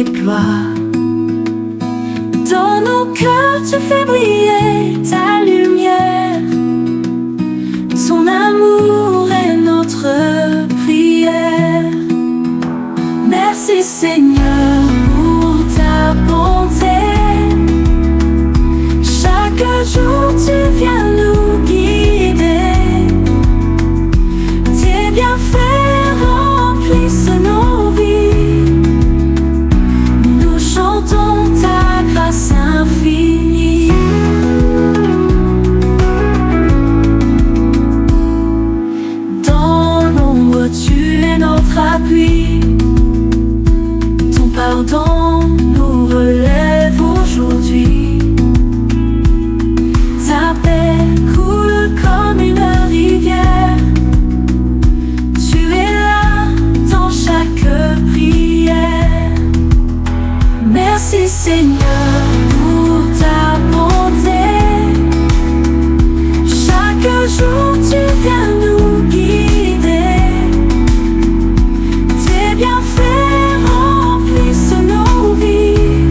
déploie. Dans nos cœurs tu fais briller ta lumière. Son amour est notre prière. Merci Seigneur pour ta bonté. Chaque jour tu viens nous guider. Tes bienfaits remplissent nos vies. Nous chantons ta grâce infinie. Dans l'ombre tu es notre appui. Ton pardon nous relève aujourd'hui. Ta paix coule comme une rivière. Tu es là dans chaque prière. Merci Seigneur pour ta bonté. Chaque jour tu viens nous guider. Tes bienfaits remplissent nos vies.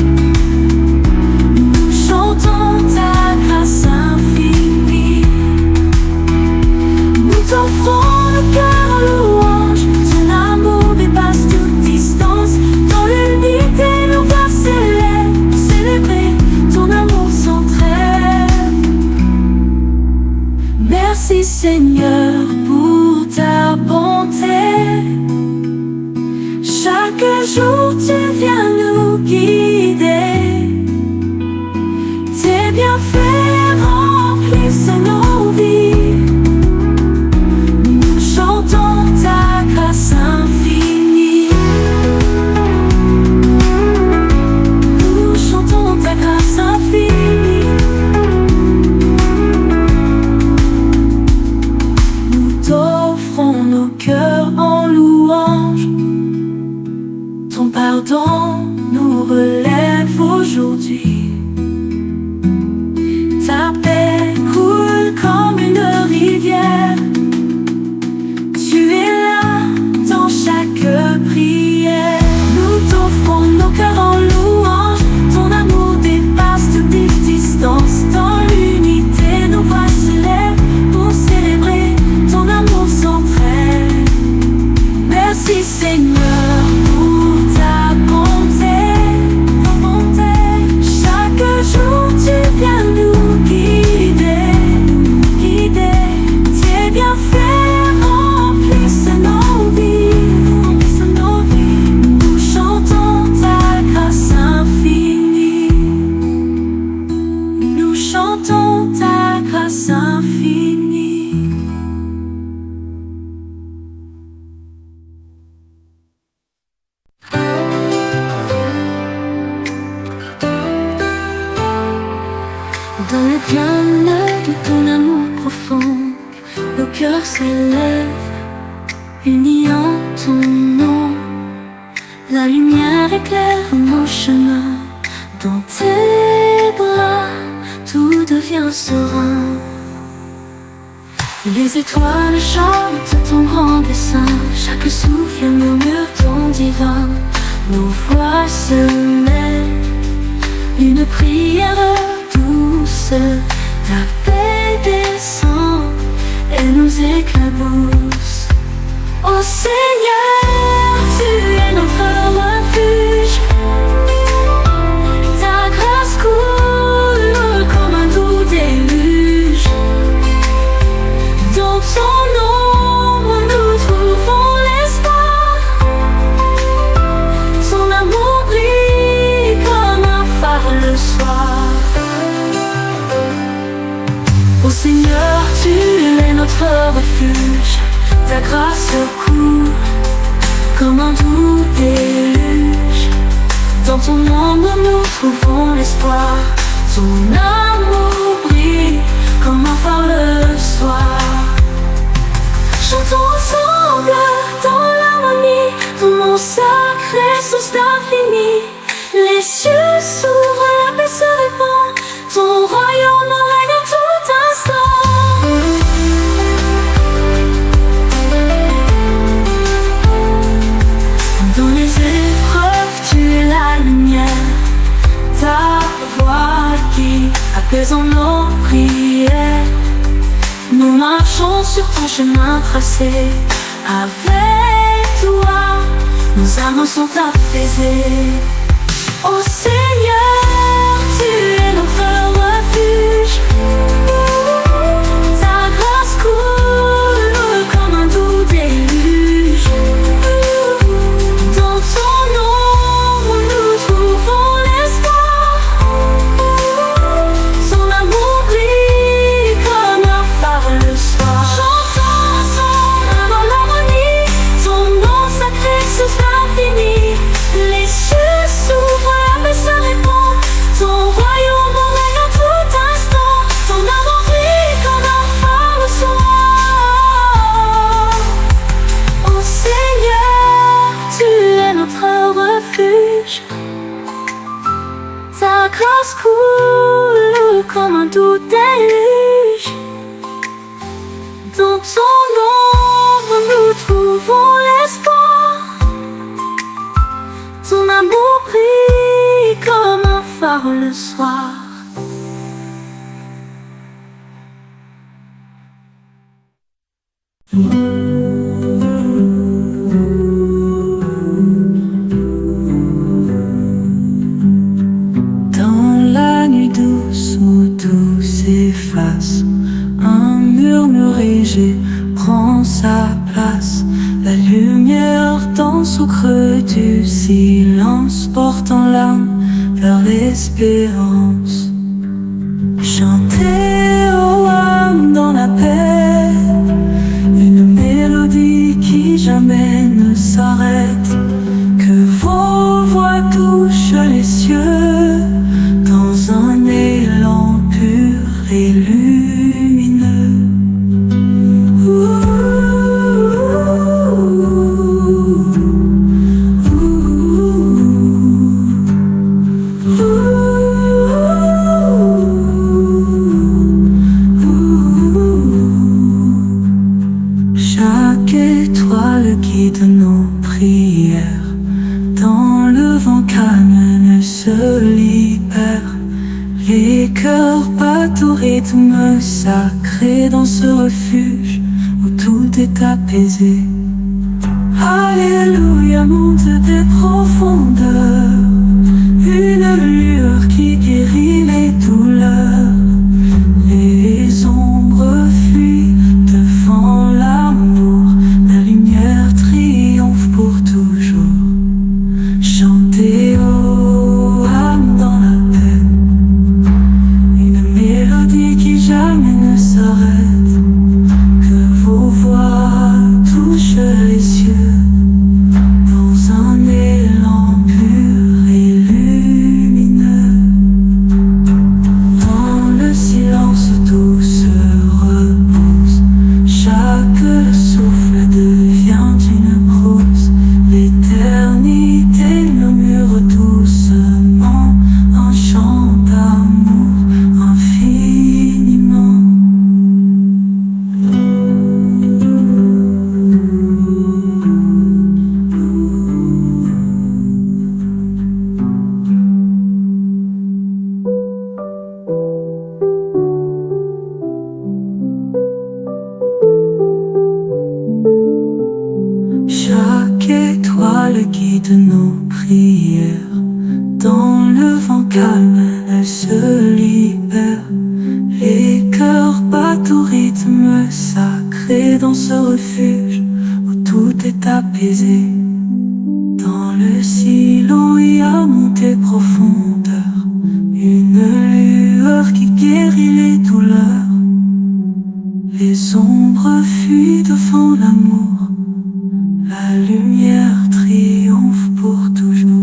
Nous chantons ta grâce infinie. Nous t'offrons le cœur en louange. Ton amour dépasse toute distance. Dans l'unité nos voix s'élèvent. Célébrer ton amour sans trêve. Merci Seigneur pour ta bonté. Chaque jour tu viens nous guider. Tes bienfaits remplissent nos vies. Nous chantons ta grâce infinie. Nous chantons ta grâce infinie. Nous t'offrons nos cœurs en louange. Ton pardon nous relève aujourd'hui. Ta paix coule comme une rivière. Tu es là dans chaque prière. Nous t'offrons nos cœurs en louange. Ton amour dépasse toutes les distances. Dans l'unité nos voix s'élèvent pour célébrer ton amour sans trêve. Merci Seigneur pour ta bonté. Chaque jour tu viens nous guider. Tes bienfaits remplissent nos vies. Nous chantons ta grâce infinie. Nous chantons ta grâce infinie. Dans le bien-être de ton amour profond, nos cœurs s'élèvent, unis en ton nom. La lumière éclaire nos chemins. Dans tes bras, tout devient serein. Les étoiles chantent ton grand dessein. Chaque souffle murmure ton divin. Nos voix se mêlent, une prière douce. Ta paix descend et nous éclabousse. Ô Seigneur, tu es notre refuge. Ta grâce coule comme un doux déluge. Dans ton ombre nous trouvons l'espoir. Ton amour brille comme un phare le soir. Ô Seigneur, tu es notre refuge. Ta grâce coule comme un doux déluge. Dans ton ombre nous trouvons l'espoir. Ton amour brille comme un phare le soir. Chantons ensemble dans l'harmonie. Ton nom sacré, source d'infini. Les cieux s'ouvrent, la paix se répand. Ton royaume règne en tout instant. Dans les épreuves, tu es la faisons nos prières. Nous marchons sur ton chemin tracé. Avec toi, nos âmes sont apaisées. Ô Seigneur, tu es notre refuge. Ta grâce coule comme un doux déluge. Dans ton ombre nous trouvons l'espoir. Son amour brille comme un phare le soir. Chantons son âme dans l'harmonie, ton nom sacré sous l'infini. Les cieux s'ouvrent, la paix se répand. Ton royaume règne en tout instant. Ton amour brille comme un phare le soir. Ô Seigneur, tu es notre refuge. Ta grâce coule comme un doux déluge. Dans ton ombre nous trouvons l'espoir. Ton amour brille comme un phare le soir. Dans la nuit douce où tout s'efface, un murmure léger prend sa place. La lumière danse au creux du silence, portant l'âme vers l'espérance. Chantez aux âmes dans la paix, une mélodie qui jamais ne s'arrête. Que vos voix touchent les cieux dans un élan pur et lumineux. Chaque étoile guide nos prières. Dans le vent calme ne se libère. Les cœurs battent au rythme sacré dans ce refuge où tout est apaisé. Alléluia, monte des profondeurs, une lueur qui guérit les douleurs. Les ombres fuient devant l'amour, la lumière triomphe pour toujours. Chantez aux âmes dans la paix, une mélodie qui jamais ne s'arrête. Que vos voix touchent les cieux dans un élan pur et lumineux. Dans le silence tout se repose, chaque souffle devient une prose. L'éternité murmure doucement un chant d'amour infiniment. Chaque étoile guide nos prières. Dans le vent calme, elle se libère. Les cœurs battent au rythme sacré dans ce refuge où tout est apaisé. Dans le silence et à monter profondeur, une lueur qui guérit les douleurs. Les ombres fuient devant l'amour, la lumière triomphe pour toujours.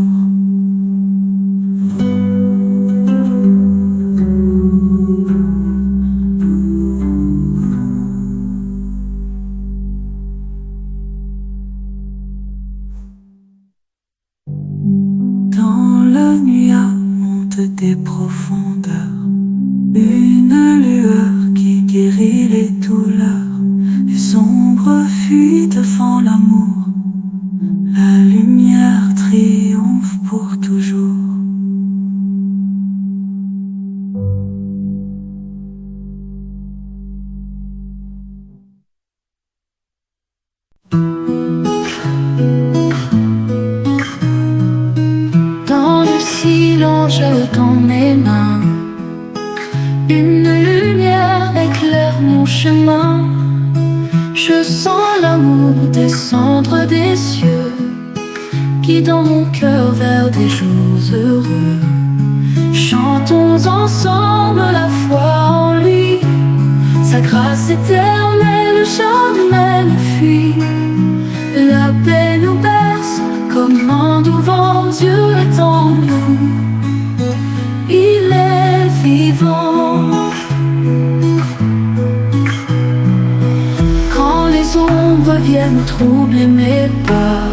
Dans la nuit monte des profondeurs, une lueur qui guérit les douleurs. Les ombres fuient devant l'amour, la lumière triomphe pour toujours. l'ange dans mes mains. Une lumière éclaire mon chemin. Je sens l'amour descendre des cieux, guidant mon cœur vers des jours heureux. Chantons ensemble la foi en lui. Sa grâce éternelle jamais ne fuit. La paix nous berce comme un vent. Dieu est en nous, il est vivant. Quand les ombres viennent troubler mes pas,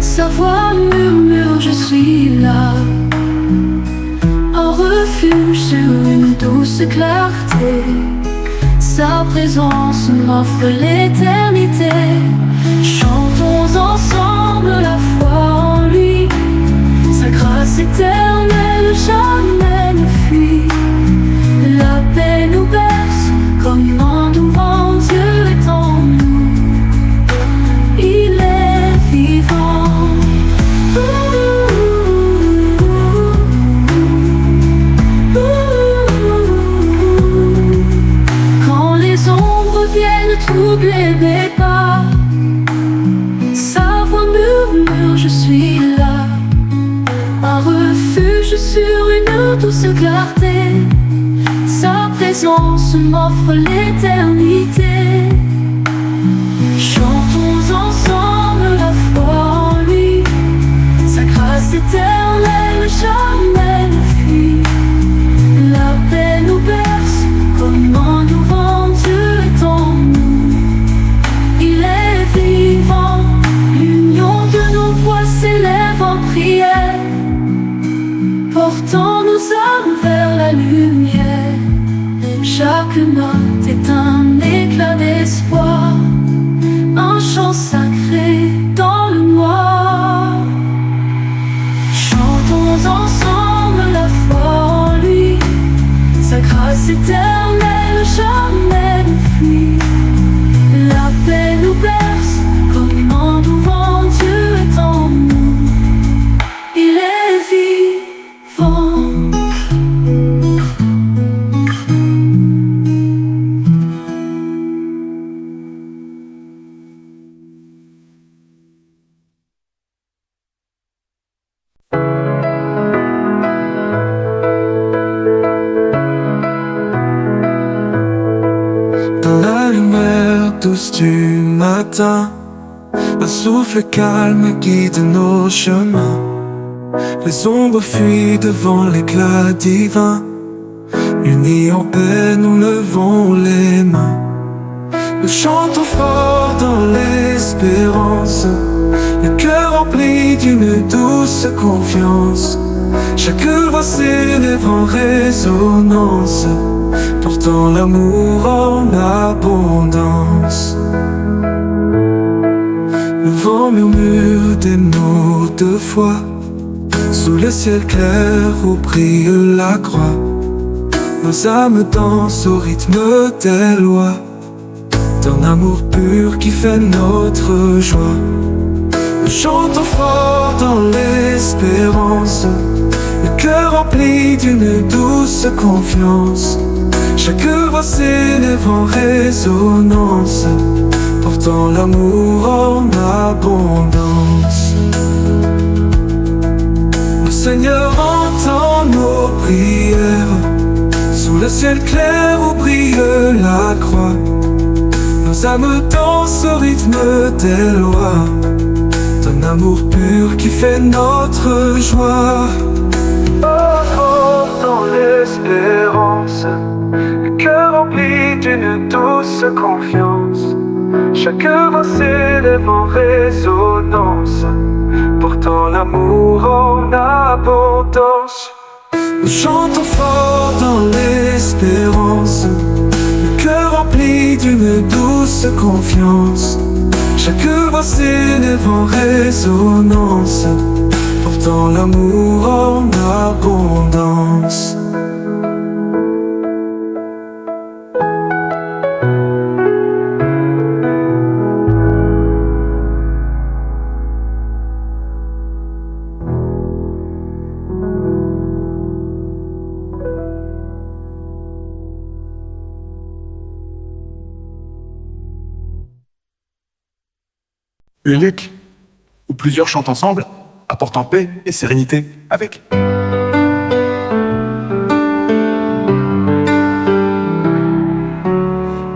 sa voix murmure, je suis là. Un refuge sur une douce clarté. Sa présence m'offre l'éternité. Chantons ensemble la foi en lui. Sa grâce éternelle jamais ne fuit. La paix nous berce comme un doux vent. Dieu est en nous, il est vivant. Quand les ombres viennent troubler mes pas, sa voix murmure, je suis là. Un refuge sur une douce clarté. Sa présence m'offre l'éternité. Chantons ensemble la foi en lui. Sa grâce éternelle jamais ne fuit. La paix nous berce comme un doux vent. Dieu est en nous, il est vivant. L'union de nos voix s'élève en prière, portant nos âmes vers la lumière. Chaque note est un éclat d'espoir, un chant sacré dans le noir. Chantons ensemble la foi en lui. Sa grâce éternelle jamais ne fuit. La paix nous berce comme un doux vent. Dieu est en nous, il est vivant. Dans la lumière douce du matin, un souffle calme guide nos chemins. Les ombres fuient devant l'éclat divin. Unis en paix, nous levons les mains. Nous chantons fort dans l'espérance, le cœur rempli d'une douce confiance. Chaque voix s'élève en résonance, portant l'amour en abondance. Le vent murmure des mots de foi, sous le ciel clair où brille la croix. Nos âmes dansent au rythme des lois, d'un amour pur qui fait notre joie. Nous chantons fort dans l'espérance, le cœur rempli d'une douce confiance. Chaque voix s'élève en résonance, portant l'amour en abondance. Le Seigneur entend nos prières, sous le ciel clair où brille la croix. Nos âmes dansent au rythme des lois, d'un amour pur qui fait notre joie. Dans l'espérance, le cœur rempli d'une douce confiance. Chaque voix s'élève en résonance, portant l'amour en abondance. Nous chantons fort dans l'espérance, le cœur rempli d'une douce confiance. Chaque voix s'élève en résonance, portant l'amour en abondance. unique, où plusieurs chantent ensemble, apportant paix et sérénité avec.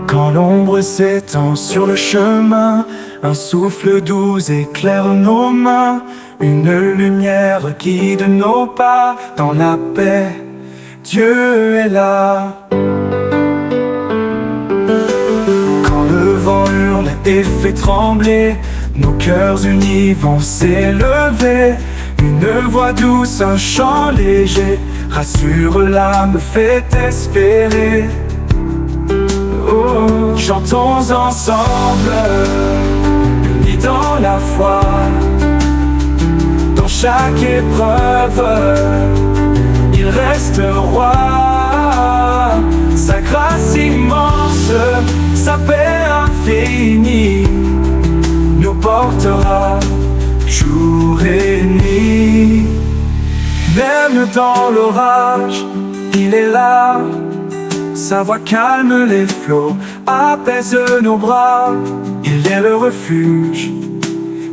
Quand l'ombre s'étend sur le chemin, un souffle doux éclaire nos mains, une lumière guide nos pas dans la paix. Dieu est là. Quand le vent hurle et fait trembler, nos cœurs unis vont s'élever. Une voix douce, un chant léger, rassure l'âme, fait espérer. Oh, chantons ensemble, unis dans la foi. Dans chaque épreuve, il reste roi. Sa grâce immense, sa paix infinie nous portera jour et nuit. Même dans l'orage, il est là. Sa voix calme les flots, apaise nos bras. Il est le refuge,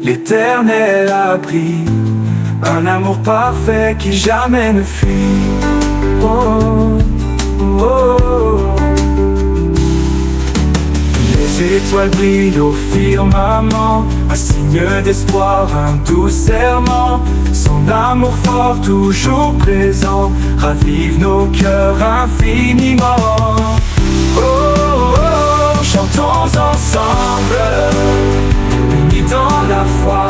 l'éternel abri, un amour parfait qui jamais ne fuit. Oh, oh, oh. Les étoiles brillent au firmament, un signe d'espoir, un doux serment. Son amour fort, toujours présent, ravive nos cœurs infiniment. Oh, oh, oh, chantons ensemble, unis dans la foi.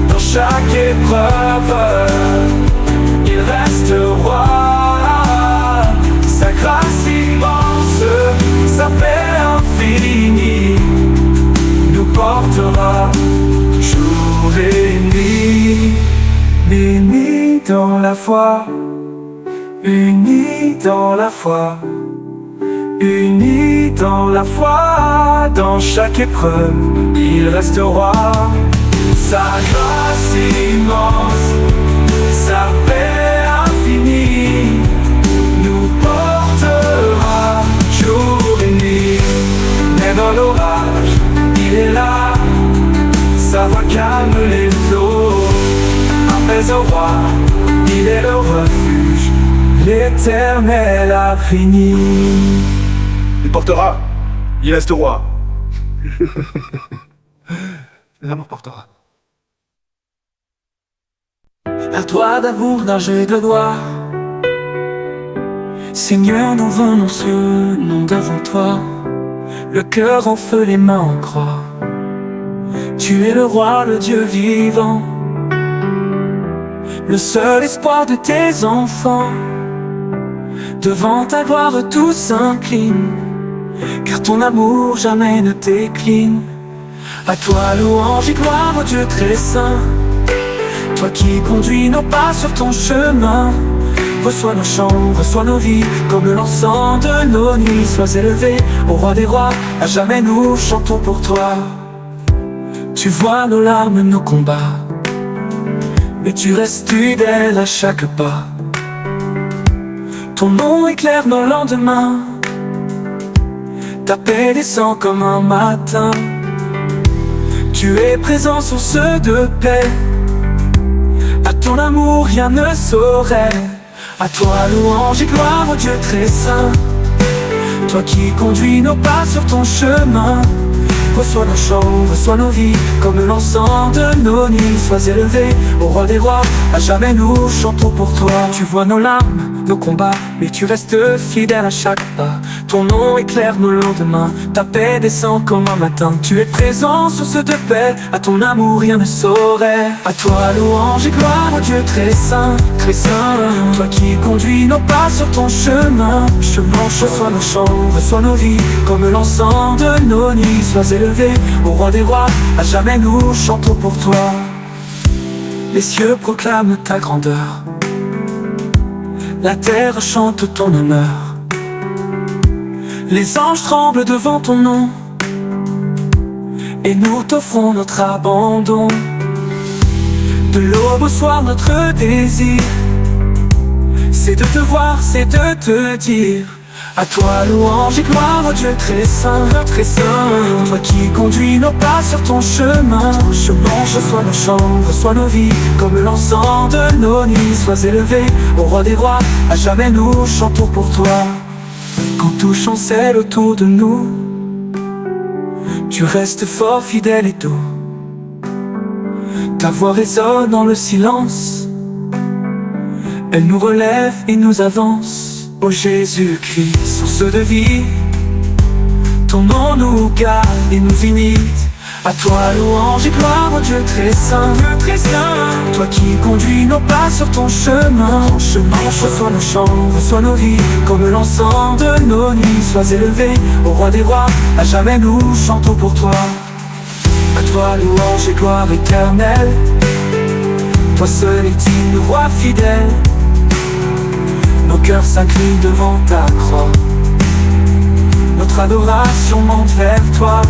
Dans chaque épreuve, il reste roi. Sa grâce immense, sa paix infinie nous portera jour et nuit. Bénis dans la foi, unis dans la foi, unis dans la foi. Dans chaque épreuve, il reste roi. Sa grâce immense, sa paix infinie nous portera jour et nuit. Même dans l'orage, il est là. Sa voix calme les flots, apaise au roi. Il est le refuge, l'éternel a fini. Il portera, il reste roi. L'amour portera. Vers toi d'amour, d'âge et de gloire, Seigneur, nous venons ce nom devant toi, le cœur en feu, les mains en croix. Tu es le roi, le Dieu vivant, le seul espoir de tes enfants. Devant ta gloire tout s'incline, car ton amour jamais ne décline. À toi louange et gloire, ô Dieu très saint, toi qui conduis nos pas sur ton chemin. Reçois nos chants, reçois nos vies, comme l'encens de nos nuits. Sois élevé, ô roi des rois, à jamais nous chantons pour toi. Tu vois nos larmes, nos combats, mais tu restes fidèle à chaque pas. Ton nom éclaire nos lendemains, ta paix descend comme un matin. Tu es présent, source de paix, à ton amour rien ne saurait. À toi louange et gloire, ô Dieu très saint, toi qui conduis nos pas sur ton chemin. Reçois nos chants, reçois nos vies, comme l'encens de nos nuits. Sois élevé, ô roi des rois, à jamais nous chantons pour toi. Tu vois nos larmes, nos combats, mais tu restes fidèle à chaque pas. Ton nom éclaire nos lendemains, ta paix descend comme un matin. Tu es présent, source de paix, à ton amour rien ne saurait. À toi louange et gloire, ô Dieu très saint, très saint. Toi qui conduis nos pas sur ton chemin. Reçois nos chants, reçois nos vies, comme l'encens de nos nuits. Sois élevé, ô roi des rois, à jamais nous chantons pour toi. Les cieux proclament ta grandeur, la terre chante ton honneur. Les anges tremblent devant ton nom, et nous t'offrons notre abandon. De l'aube au soir notre désir, c'est de te voir, c'est de te dire: À toi louange et gloire, ô Dieu très saint, toi qui conduis nos pas sur ton chemin. Reçois nos chants, reçois nos vies, comme l'encens de nos nuits. Sois élevé, ô roi des rois, à jamais nous chantons pour toi. Quand tout chancelle autour de nous, tu restes fort, fidèle et doux. Ta voix résonne dans le silence, elle nous relève et nous avance. Ô Jésus-Christ, source de vie, ton nom nous garde et nous imite. À toi louange et gloire, ô Dieu très saint, toi qui conduis nos pas sur ton chemin. Reçois nos chants, reçois nos vies, comme l'encens de nos nuits. Sois élevé, ô roi des rois, à jamais nous chantons pour toi. À toi louange et gloire éternelle, toi seul est digne, roi fidèle. Nos cœurs s'inclinent devant ta croix, notre adoration monte vers toi.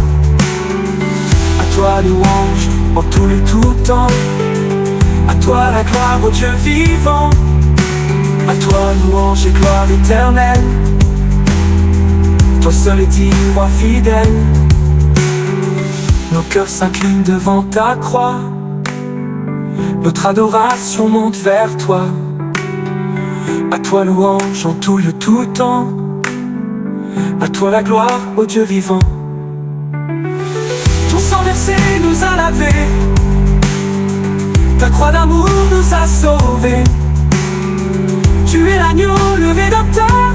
À toi louange en tout lieu, tout temps. À toi la gloire, ô Dieu vivant. À toi louange et gloire éternelle, toi seul est digne, roi fidèle. Nos cœurs s'inclinent devant ta croix, notre adoration monte vers toi. À toi louange en tout lieu, tout temps. À toi la gloire, ô Dieu vivant. Ton sang versé nous a lavés, ta croix d'amour nous a sauvés. Tu es l'agneau, le Rédempteur,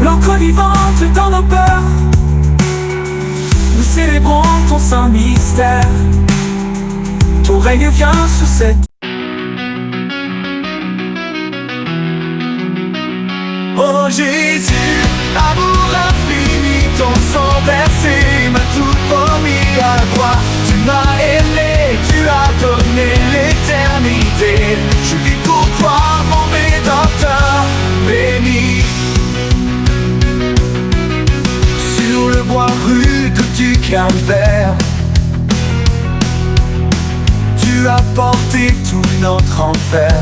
l'encre vivante dans nos peurs. Nous célébrons ton saint mystère, ton règne vient sur cette terre. Oh Jésus, amour infini, ton sang versé m'a tout promis à la croix. Tu m'as aimé, tu as donné l'éternité. Je vis pour toi, mon Rédempteur béni. Sur le bois rude du calvaire, tu as porté tout notre enfer.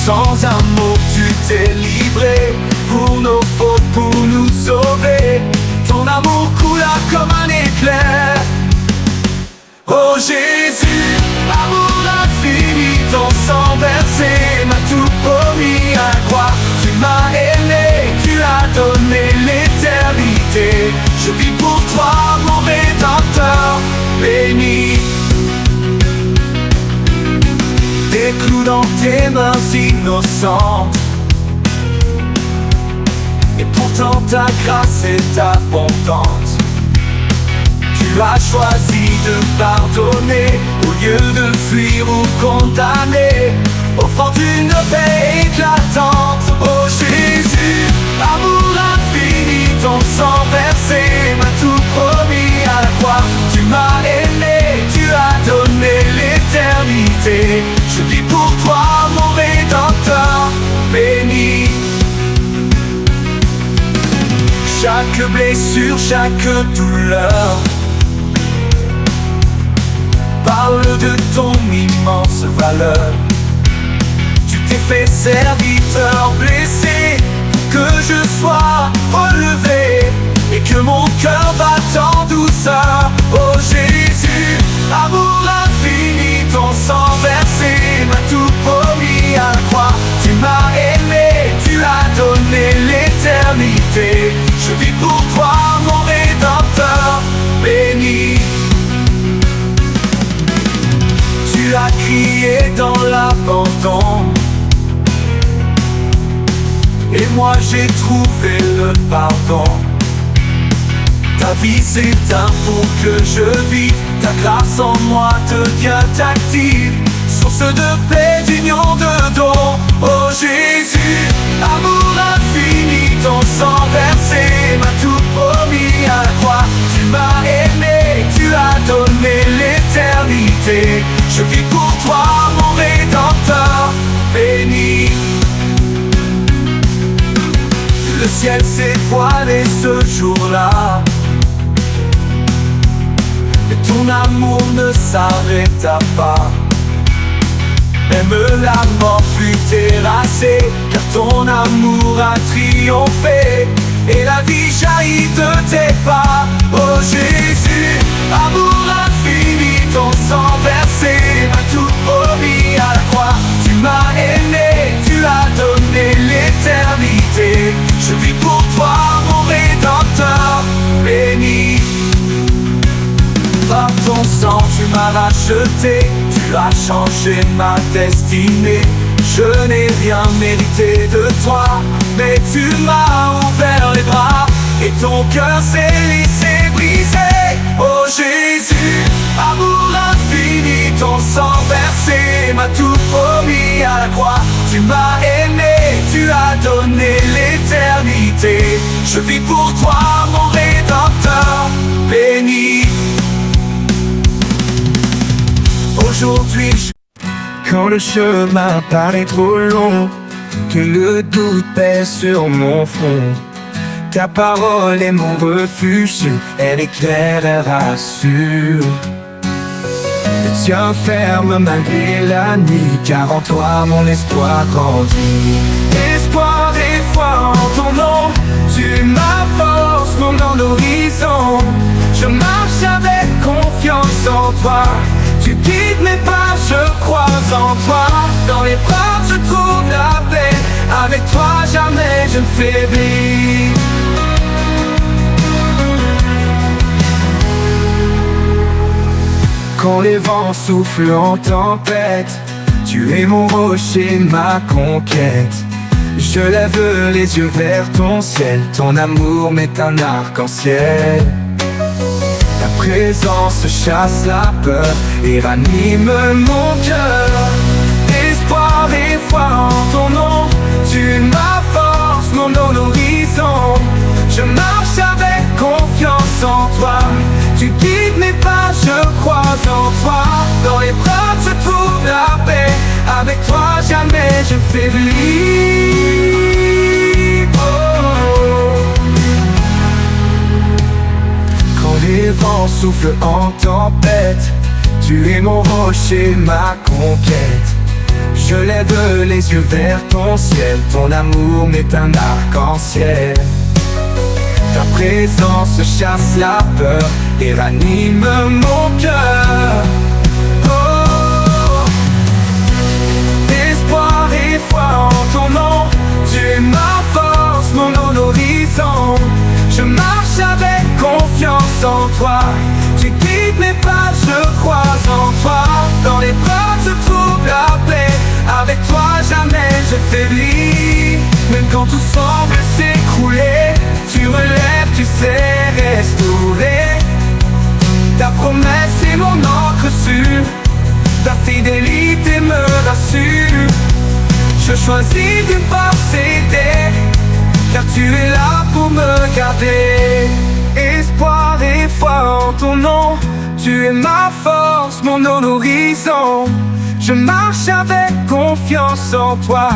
Sans un mot tu t'es livré, pour nos fautes, pour nous sauver. Ton amour coula comme un éclair. Oh Jésus, amour infini, ton sang versé m'a tout promis à la croix. Tu m'as aimé, tu as donné l'éternité. Je vis pour toi, mon Rédempteur béni. Des clous dans tes mains innocentes, et pourtant ta grâce est abondante. Tu as choisi de pardonner, au lieu de fuir ou condamner, offrant une paix éclatante. Oh Jésus, amour infini, ton sang versé m'a tout promis à la croix. Tu m'as aimé, tu as donné l'éternité. Je vis pour toi, mon Rédempteur béni. Chaque blessure, chaque douleur parle de ton immense valeur. Tu t'es fait serviteur blessé pour que je sois relevé et que mon cœur batte en douceur. Oh Jésus, amour infini, ton sang versé m'a tout promis à la croix. Tu m'as aimé, tu as donné l'éternité. Je vis pour toi, mon Rédempteur béni. Tu as crié dans l'abandon, et moi j'ai trouvé le pardon. Ta vie s'éteint pour que je vive, ta grâce en moi devient active, source de paix, d'union, de don. Oh Jésus, amour infini, ton sang versé m'a tout promis à la croix. Tu m'as aimé, tu as donné l'éternité. Je vis pour toi, mon Rédempteur béni. Le ciel s'est voilé ce jour-là, et ton amour ne s'arrêta pas. Même la mort fut terrassée, car ton amour a triomphé, et la vie jaillit de tes pas. Oh Jésus, amour infini, ton sang versé m'a tout promis à la croix. Tu m'as aimé, tu as donné l'éternité. Je vis pour toi, mon Rédempteur béni. Par ton sang tu m'as racheté, tu as changé ma destinée. Je n'ai rien mérité de toi, mais tu m'as ouvert les bras, et ton cœur s'est laissé briser. Oh Jésus, amour infini, ton sang versé m'a tout promis à la croix. Tu m'as aimé, tu as donné l'éternité. Je vis pour toi, mon Rédempteur béni. Aujourd'hui, quand le chemin paraît trop long, que le doute pèse sur mon front, ta parole est mon refuge, elle éclaire, elle rassure. Tiens ferme malgré la nuit, car en toi mon espoir grandit. Espoir et foi en ton nom, tu es ma force, mon l'horizon. Je marche avec confiance en toi, tu guides mes pas, je crois en toi. Dans les bras je trouve la paix, avec toi jamais je ne faiblis. Quand les vents soufflent en tempête, tu es mon rocher, ma conquête. Je lève les yeux vers ton ciel, ton amour m'est un arc-en-ciel. Ta présence chasse la peur et ranime mon cœur. Espoir et foi en ton nom, tu es ma force, mon horizon. Je marche avec confiance en toi, tu guides mes pas, je crois en toi. Dans les bras je trouve la paix, avec toi jamais je faiblis. Quand les vents soufflent en tempête, tu es mon rocher, ma conquête. Je lève les yeux vers ton ciel, ton amour m'est un arc-en-ciel. Ta présence chasse la peur et ranime mon cœur. Oh, espoir et foi en ton nom, tu es ma force, mon horizon. Je marche avec confiance en toi, tu guides mes pas, je crois en toi. Dans les bras je trouve la paix, avec toi jamais je faiblis. Même quand tout semble s'écrouler, tu relèves, tu sais restaurer. Ta promesse est mon encre sûre, ta fidélité me rassure. Je choisis de ne pas céder, car tu es là pour me garder. Espoir et foi en ton nom, tu es ma force, mon horizon. Je marche avec confiance en toi,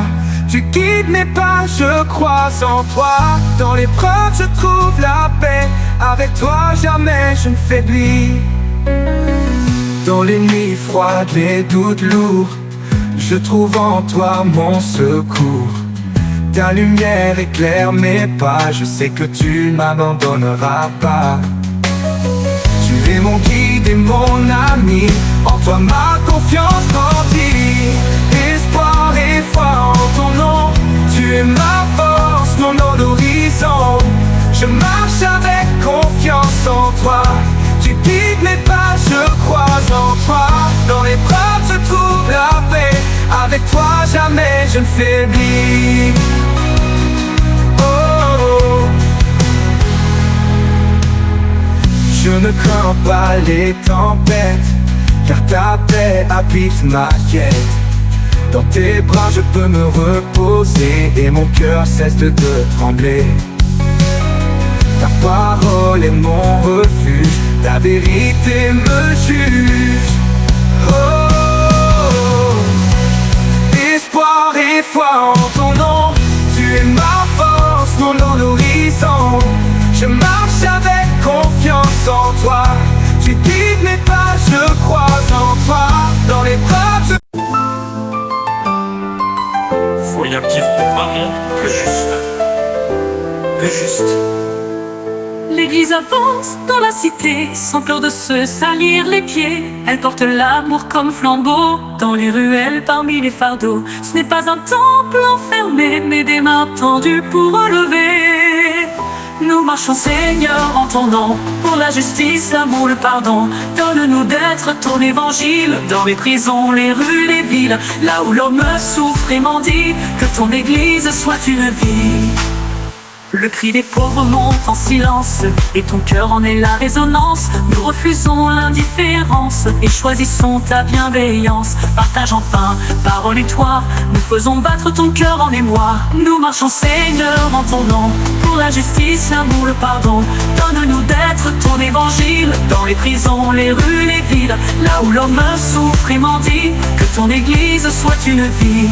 tu guides mes pas, je crois en toi. Dans les preuves je trouve la paix, avec toi jamais je ne faiblis. Dans les nuits froides, les doutes lourds, je trouve en toi mon secours. Ta lumière éclaire mes pas, je sais que tu ne m'abandonneras pas. Tu es mon guide et mon ami, en toi ma confiance grandit. Espoir et foi en ton nom, tu es ma force, mon horizon. Je marche avec confiance en toi, tu guides mes pas, je crois en toi. Dans les bras je trouve la paix, avec toi jamais je ne faiblis. Oh, je ne crains pas les tempêtes, car ta paix habite ma quête. Dans tes bras je peux me reposer, et mon cœur cesse de trembler. Ta parole est mon refuge, ta vérité me juge. Oh, espoir et foi en ton nom, tu es ma force, mon horizon. Je marche avec confiance en toi, tu guides mes pas, je crois en toi. Dans les bras je... citoyen vivre dans un monde plus juste. Plus juste. L'église avance dans la cité, sans peur de se salir les pieds. Elle porte l'amour comme flambeau, dans les ruelles parmi les fardeaux. Ce n'est pas un temple enfermé, mais des mains tendues pour relever. Nous marchons Seigneur en ton nom, pour la justice, l'amour, le pardon. Donne-nous d'être ton évangile, dans les prisons, les rues, les villes. Là où l'homme souffre et mendie, que ton église soit une vie. Le cri des pauvres monte en silence, et ton cœur en est la résonance. Nous refusons l'indifférence, et choisissons ta bienveillance. Partage enfin, parole et toi, nous faisons battre ton cœur en émoi. Nous marchons Seigneur en ton nom, pour la justice, l'amour, le pardon. Donne-nous d'être ton évangile, dans les prisons, les rues, les villes. Là où l'homme souffre et mendie, que ton église soit une vie.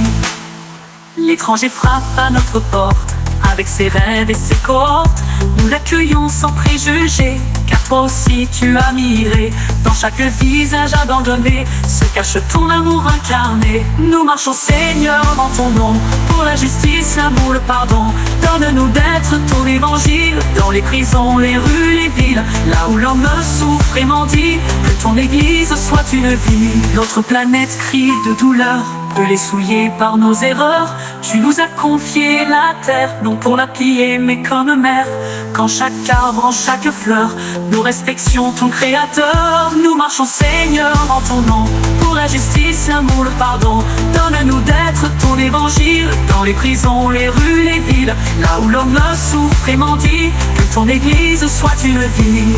L'étranger frappe à notre porte, avec ses rêves et ses cohortes, nous l'accueillons sans préjugés, car toi aussi tu as miré dans chaque visage abandonné se cache ton amour incarné. Nous marchons Seigneur en ton nom, pour la justice, l'amour, le pardon. Donne-nous d'être ton évangile, dans les prisons, les rues, les villes. Là où l'homme souffre et mendie, que ton église soit une vie. Notre planète crie de douleur, brûlée, souillée par nos erreurs. Tu nous as confié la terre, non pour la piller mais comme mère. Qu'en chaque arbre, en chaque fleur, nous respections ton créateur. Nous marchons Seigneur en ton nom, pour la justice, l'amour, le pardon. Donne-nous d'être ton évangile, dans les prisons, les rues, les villes. Là où l'homme souffre et mendie, que ton église soit une vie.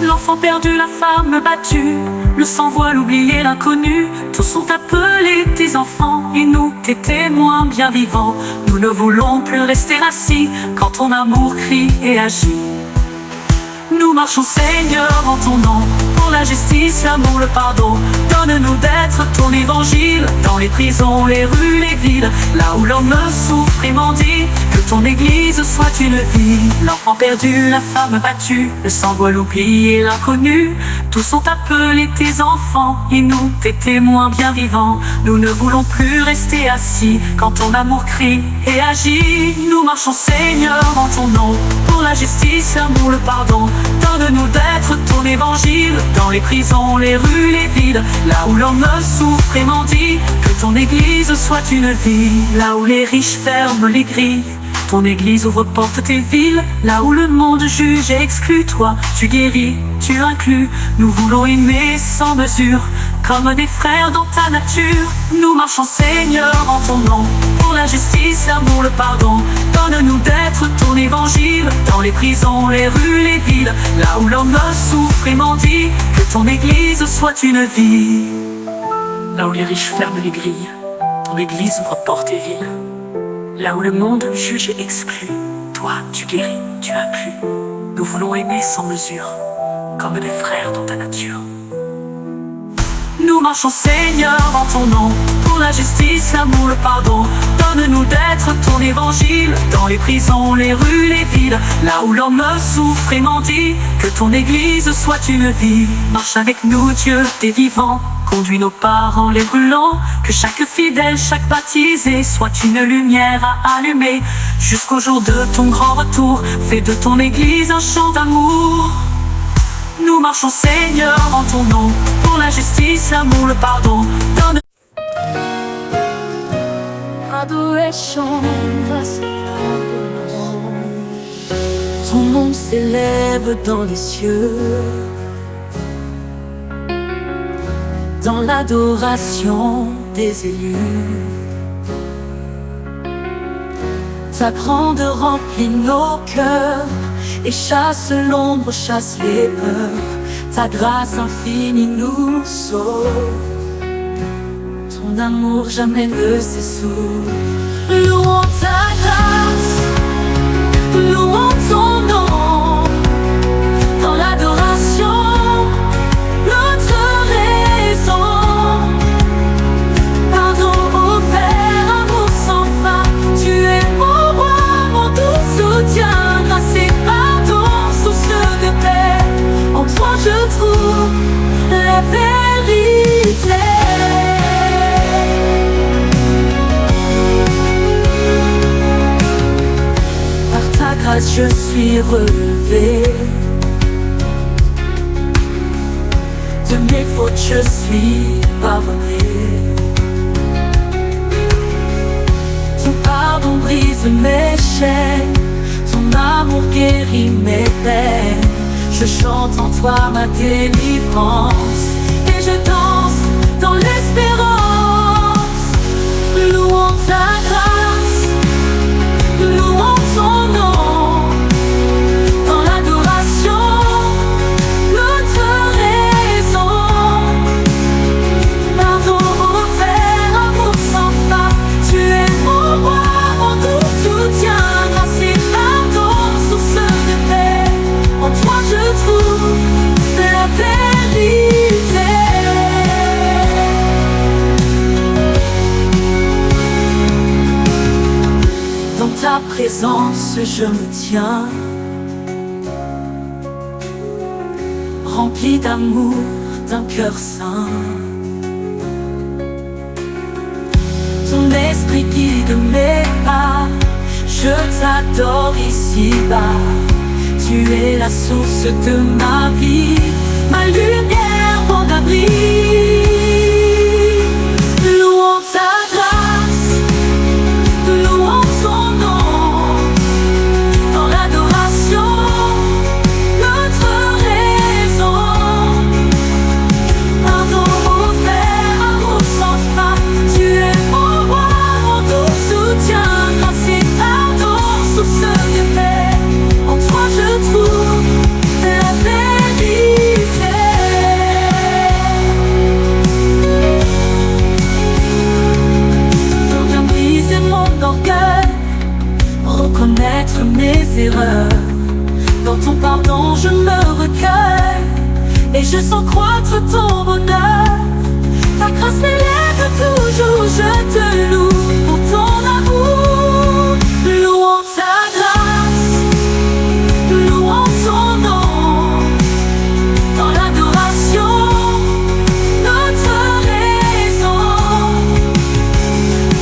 L'enfant perdu, la femme battue, le sans-voile oublié, l'inconnu, tous sont appelés tes enfants, et nous, tes témoins bien vivants. Nous ne voulons plus rester assis, quand ton amour crie et agit. Nous marchons Seigneur en ton nom, pour la justice, l'amour, le pardon. Donne-nous d'être ton évangile, dans les prisons, les rues, les villes. Là où l'homme souffre et mendie, que ton église soit une vie. L'enfant perdu, la femme battue, le sans-voile oublié, l'inconnu, tous sont appelés tes enfants, et nous, tes témoins bien vivants. Nous ne voulons plus rester assis, quand ton amour crie et agit. Nous marchons Seigneur en ton nom, pour la justice, l'amour, le pardon. Donne-nous d'être ton évangile, dans les prisons, les rues, les villes. Là où l'homme souffre et mendie, que ton église soit une vie. Là où les riches ferment les grilles, ton église ouvre porte tes villes. Là où le monde juge et exclut, toi tu guéris, tu inclus. Nous voulons aimer sans mesure, comme des frères dans ta nature. Nous marchons Seigneur en ton nom, pour la justice, l'amour, le pardon. Donne-nous d'être ton évangile, dans les prisons, les rues, les villes. Là où l'homme souffre et mendie, que ton église soit une vie. Là où les riches ferment les grilles, ton église ouvre porte et villes. Là où le monde juge et exclut, toi tu guéris, tu inclus. Nous voulons aimer sans mesure, comme des frères dans ta nature. Nous marchons Seigneur en ton nom, pour la justice, l'amour, le pardon. Donne-nous d'être ton évangile, dans les prisons, les rues, les villes. Là où l'homme souffre et mendie, que ton église soit une vie. Marche avec nous Dieu des vivants, conduis nos pas en les brûlant. Que chaque fidèle, chaque baptisé soit une lumière à allumer, jusqu'au jour de ton grand retour. Fais de ton église un chant d'amour. Nous marchons Seigneur en ton nom, pour la justice, l'amour, le pardon. Donne adoration, grâce à ton nom s'élève dans les cieux. Dans l'adoration des élus, ta grande remplit nos cœurs et chasse l'ombre, chasse les peurs. Ta grâce infinie nous sauve, ton amour jamais ne s'essouffle. Louons ta grâce, louons ton nom, dans l'adoration, notre raison. Pardon offert, amour sans fin, tu es mon roi, mon doux soutien. Grâce et pardon, source de paix, en toi je trouve la vérité. grâce je suis relevé. De mes fautes je suis pardonné. Ton pardon brise mes chaînes, ton amour guérit mes peines. Je chante en toi ma délivrance et je danse dans l'espérance, louant ta grâce, louant ton nom, dans l'adoration, notre raison. Pardon offert, amour sans fin, tu es mon roi, mon doux soutien. Grâce et pardon, source de paix, en toi je trouve la vérité. Dans ta présence je me tiens, rempli d'amour, d'un cœur saint. Ton esprit guide mes pas, je t'adore ici-bas. Tu es la source de ma vie, ma lumière, mon abri. Louons ta grâce, louons ton nom, dans l'adoration, notre raison. Pardon offert, amour sans fin, tu es mon roi, mon doux soutien. Grâce et pardon, source de paix, en toi je trouve la vérité. Je viens briser mon orgueil, reconnaître mes erreurs. Dans ton pardon je me recueille et je sens croître ton bonheur. Ta grâce m'élève toujours, je te loue pour ton amour. Louons ta grâce, louons ton nom, dans l'adoration, notre raison.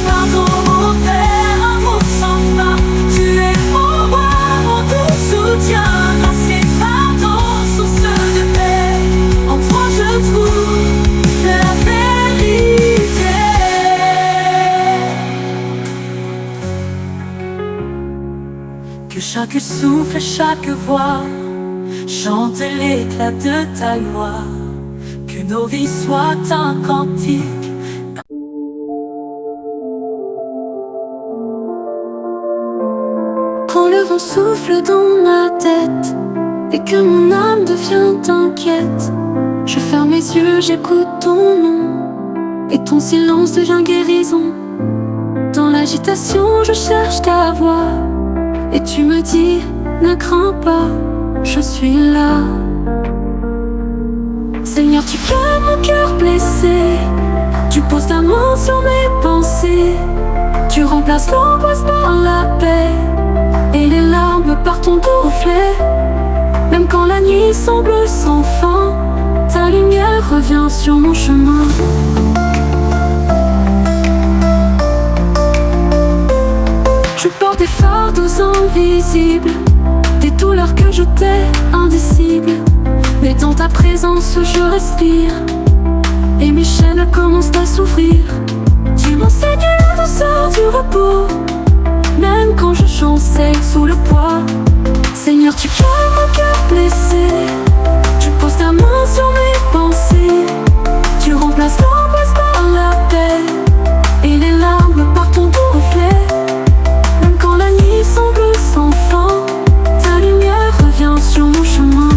Pardon offert, amour sans fin, tu es mon roi, mon doux soutien. Grâce et pardon, source de paix, en toi je trouve la vérité. Que chaque souffle, chaque voix chante l'éclat de ta loi. Que nos vies soient un cantique. Quand le vent souffle dans ma tête et que mon âme devient inquiète, je ferme mes yeux, j'écoute ton nom et ton silence devient guérison. Dans l'agitation, je cherche ta voix et tu me dis, ne crains pas, je suis là. Seigneur, tu calmes mon cœur blessé, tu poses ta main sur mes pensées, tu remplaces l'angoisse par la paix et les larmes par ton doux reflet. Même quand la nuit semble sans fin, ta lumière revient sur mon chemin. Je porte des fardeaux invisibles, des douleurs que je tais indicibles. Mais dans ta présence je respire et mes chaînes commencent à s'ouvrir. Tu m'enseignes la douceur du repos, même quand je chancelle sous le poids. Seigneur, tu calmes mon cœur blessé, tu poses ta main sur mes pensées, tu remplaces l'angoisse par la paix et les larmes par ton doux reflet. Même quand la nuit semble sans fin, ta lumière revient sur mon chemin.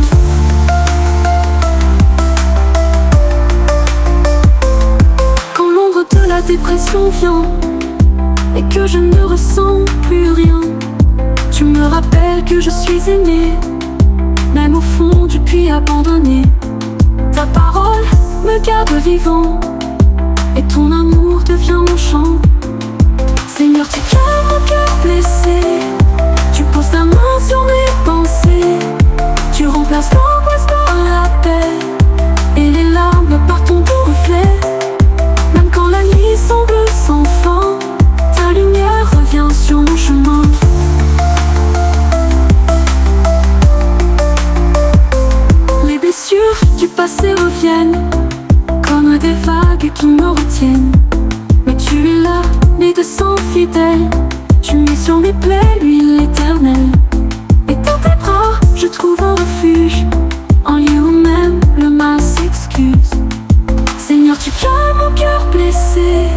Quand l'ombre de la dépression vient et que je ne ressens plus rien, tu me rappelles que je suis aimé, même au fond du puits abandonné. Ta parole me garde vivant et ton amour devient mon chant. Seigneur, tu calmes mon cœur blessé, tu poses ta main sur mes pensées, tu remplaces l'angoisse par la paix et les larmes par ton doux reflet. Même quand la nuit semble sans fin, ta lumière revient sur mon chemin. qui me retiennent. Mais tu es là, né de sang fidèle. Tu mets sur mes plaies l'huile éternelle. Et dans tes bras, je trouve un refuge, en lieu où même le mal s'excuse. Seigneur, tu calmes mon cœur blessé.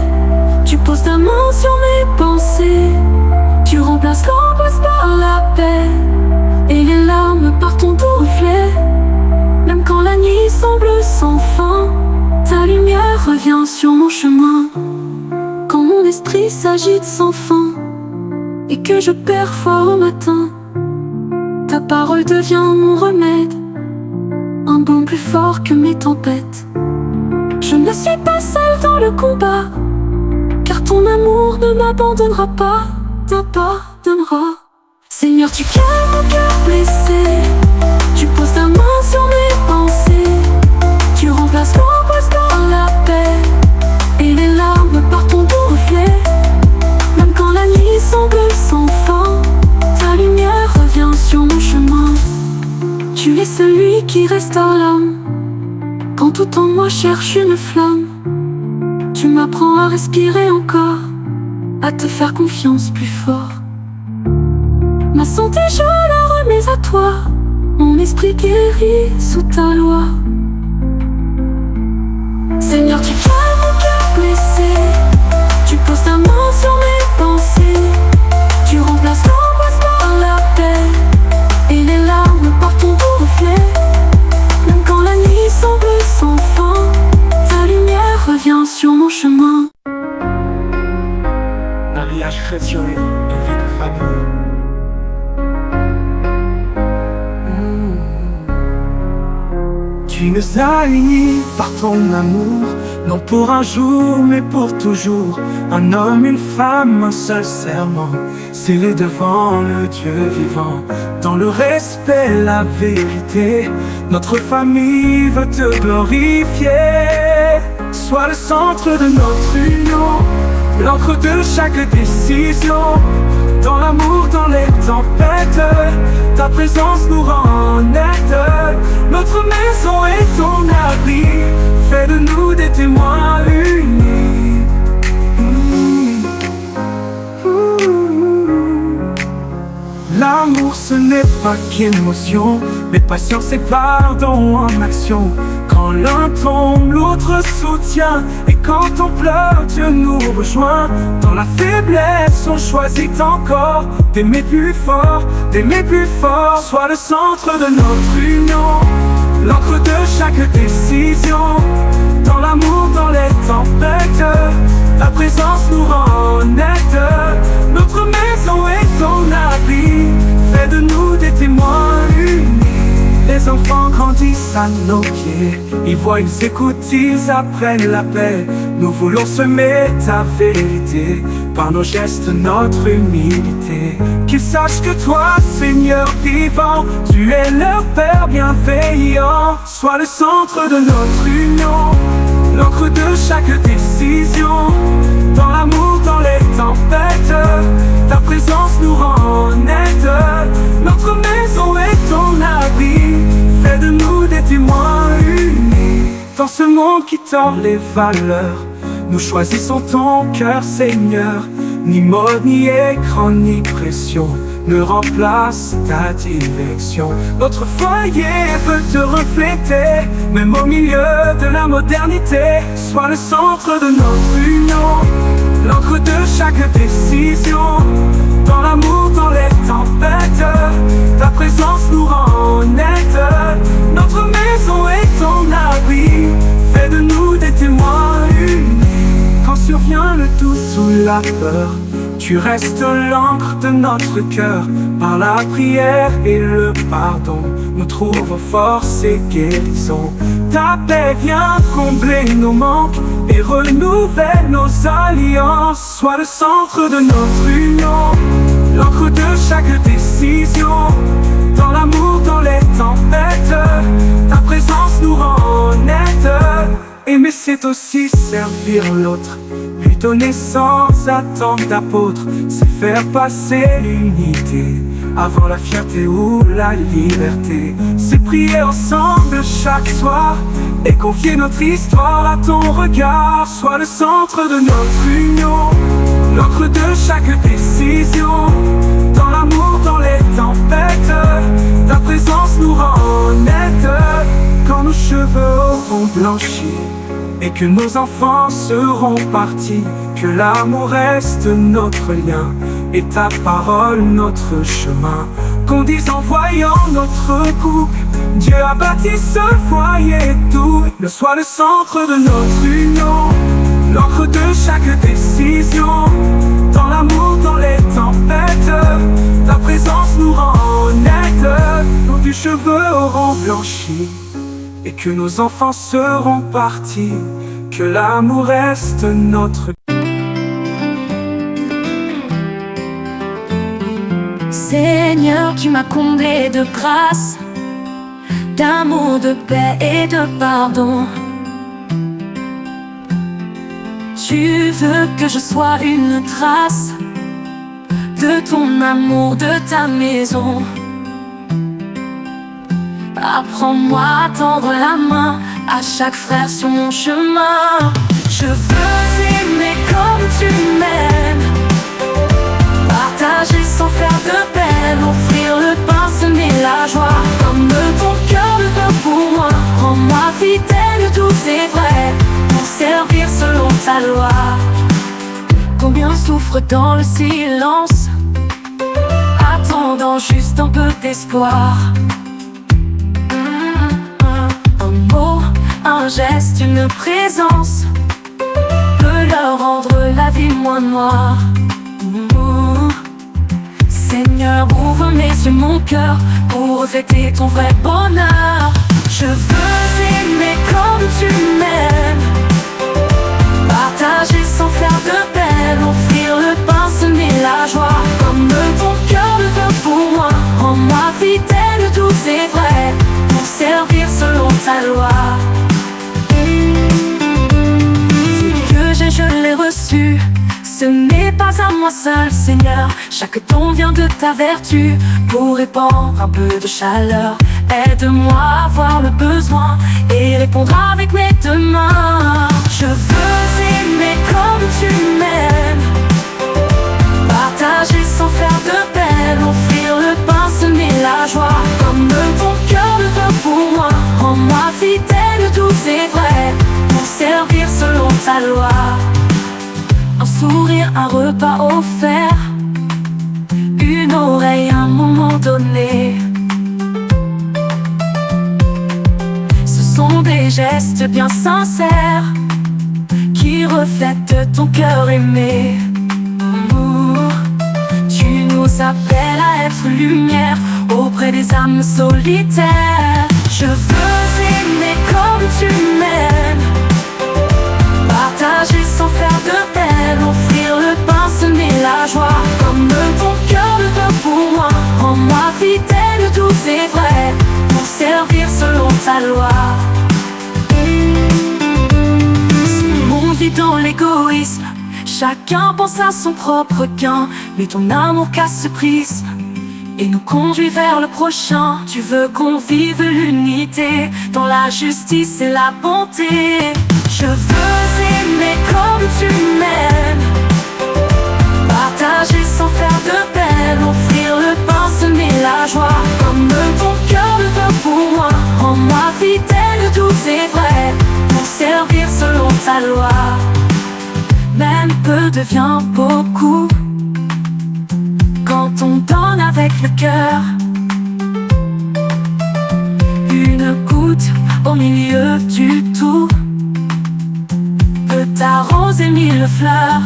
Tu poses ta main sur mes pensées. Tu remplaces l'angoisse par la paix, et les larmes par ton doux reflet. Même quand la nuit semble sans fin, ta lumière revient sur mon chemin. Quand mon esprit s'agite sans fin, et que je perds foi au matin, ta parole devient mon remède, un baume plus fort que mes tempêtes. Je ne suis pas seule dans le combat, car ton amour ne m'abandonnera pas, t'abandonnera. Seigneur, tu calmes mon cœur blessé. Tu poses ta main sur mes pensées. Tu remplaces l'angoisse par la paix, et les larmes par ton doux reflet. Même quand la nuit semble sans fin, ta lumière revient sur mon chemin. Tu es celui qui restaure l'âme, quand tout en moi cherche une flamme. Tu m'apprends à respirer encore, à te faire confiance plus fort. Ma santé je la remets à toi, mon esprit guéri sous ta loi. Seigneur, tu calmes mon cœur blessé. Tu poses ta main sur mes pensées. Tu remplaces l'angoisse par la paix, et les larmes par ton doux reflet. Même quand la nuit semble sans fin, ta lumière revient sur mon chemin. Mariage chrétien et vie de famille. Tu nous as unis par ton amour, non pour un jour mais pour toujours. Un homme, une femme, un seul serment, scellé devant le Dieu vivant. Dans le respect, la vérité, notre famille veut te glorifier. Sois le centre de notre union, l'encre de chaque décision. Dans l'amour, dans les tempêtes, ta présence nous rend aide. Notre maison est ton abri, fais de nous des témoins unis. L'amour ce n'est pas qu'émotion, mais patience et pardon en action. Quand l'un tombe, l'autre soutient, et quand on pleure, Dieu nous rejoint. Dans la faiblesse, on choisit encore d'aimer plus fort, d'aimer plus fort. Sois le centre de notre union, l'encre de chaque décision. Dans l'amour, dans les tempêtes, ta présence nous rend aide. Notre maison est ton abri, fais de nous des témoins unis. Les enfants grandissent à nos pieds, ils voient, ils écoutent, ils apprennent la paix. Nous voulons semer ta vérité, par nos gestes, notre humilité. Qu'ils sachent que toi, Seigneur vivant, tu es leur Père bienveillant. Sois le centre de notre union, l'encre de chaque décision. Dans l'amour, dans les tempêtes, ta présence nous rend aide. Notre maison est ton abri, fais de nous des témoins unis. Dans ce monde qui tord les valeurs, nous choisissons ton cœur, Seigneur. Ni mode, ni écran, ni pression ne remplace ta direction. Notre foyer veut te refléter, même au milieu de la modernité. Sois le centre de notre union, l'encre de chaque décision. Dans l'amour, dans les tempêtes, ta présence nous rend aide. Notre maison est ton abri, fais de nous des témoins unis. Quand survient le doute sous la peur, tu restes l'encre de notre cœur. Par la prière et le pardon, nous trouvons force et guérison. Ta paix vient combler nos manques et renouvelle nos alliances. Sois le centre de notre union, l'encre de chaque décision. Dans l'amour, dans les tempêtes, ta présence nous rend aide. Aimer c'est aussi servir l'autre, donner sans attendre d'apôtre, c'est faire passer l'unité. avant la fierté ou la liberté. C'est prier ensemble chaque soir et confier notre histoire à ton regard. Sois le centre de notre union, l'encre de chaque décision. Dans l'amour, dans les tempêtes, ta présence nous rend honnêtes. Quand nos cheveux auront blanchi et que nos enfants seront partis, que l'amour reste notre lien et ta parole notre chemin. Qu'on dise en voyant notre couple, Dieu a bâti ce foyer doux. Ne sois le centre de notre union, l'encre de chaque décision. Dans l'amour, dans les tempêtes, ta présence nous rend honnêtes. Nos du cheveux auront blanchi et que nos enfants seront partis, que l'amour reste notre. Seigneur, tu m'as comblé de grâce, d'amour, de paix et de pardon. Tu veux que je sois une trace de ton amour, de ta maison. Apprends-moi à tendre la main à chaque frère sur mon chemin. Je veux aimer comme tu m'aimes, partager sans faire de peine, offrir le pain, semer la joie, comme ton cœur le veut pour moi. Rends-moi fidèle, douce et vrai, pour servir selon ta loi. Combien souffrent dans le silence, attendant juste un peu d'espoir. Un mot, un geste, une présence peut leur rendre la vie moins noire. Seigneur, ouvre mes yeux, mon cœur, pour refléter ton vrai bonheur. Je veux aimer comme tu m'aimes, partager sans faire de peine, offrir le pain, semer la joie, comme ton cœur le veut pour moi. Rends-moi fidèle, douce et vrai, pour servir selon ta loi. Ce que j'ai, je l'ai reçu. Ce n'est pas à moi seul, Seigneur. Chaque don vient de ta vertu, pour répandre un peu de chaleur. Aide-moi à voir le besoin et répondre avec mes deux mains. Je veux aimer comme tu m'aimes, partager sans faire de peine, offrir le pain, semer la joie, comme ton cœur le veut pour moi. Rends-moi fidèle, douce et vrai, pour servir selon ta loi. Un sourire, un repas offert, une oreille, un moment donné. Ce sont des gestes bien sincères qui reflètent ton cœur aimé. Tu nous appelles à être lumière auprès des âmes solitaires. Je veux aimer comme tu m'aimes, partager sans faire de peine, offrir le pain, semer la joie, comme ton cœur le veut pour moi. Rends-moi fidèle, douce et vrai, pour servir selon ta loi. Ce monde vit dans l'égoïsme, chacun pense à son propre gain, mais ton amour casse ce prisme et nous conduit vers le prochain. Tu veux qu'on vive l'unité dans la justice et la bonté. Je veux aimer comme tu m'aimes, partager sans faire de peine, offrir le pain, semer la joie, comme ton cœur le veut pour moi. Rends-moi fidèle, douce et vrai, pour servir selon ta loi. Même peu devient beaucoup quand on donne avec le cœur. Une goutte au milieu du tout peut arroser 1000 fleurs.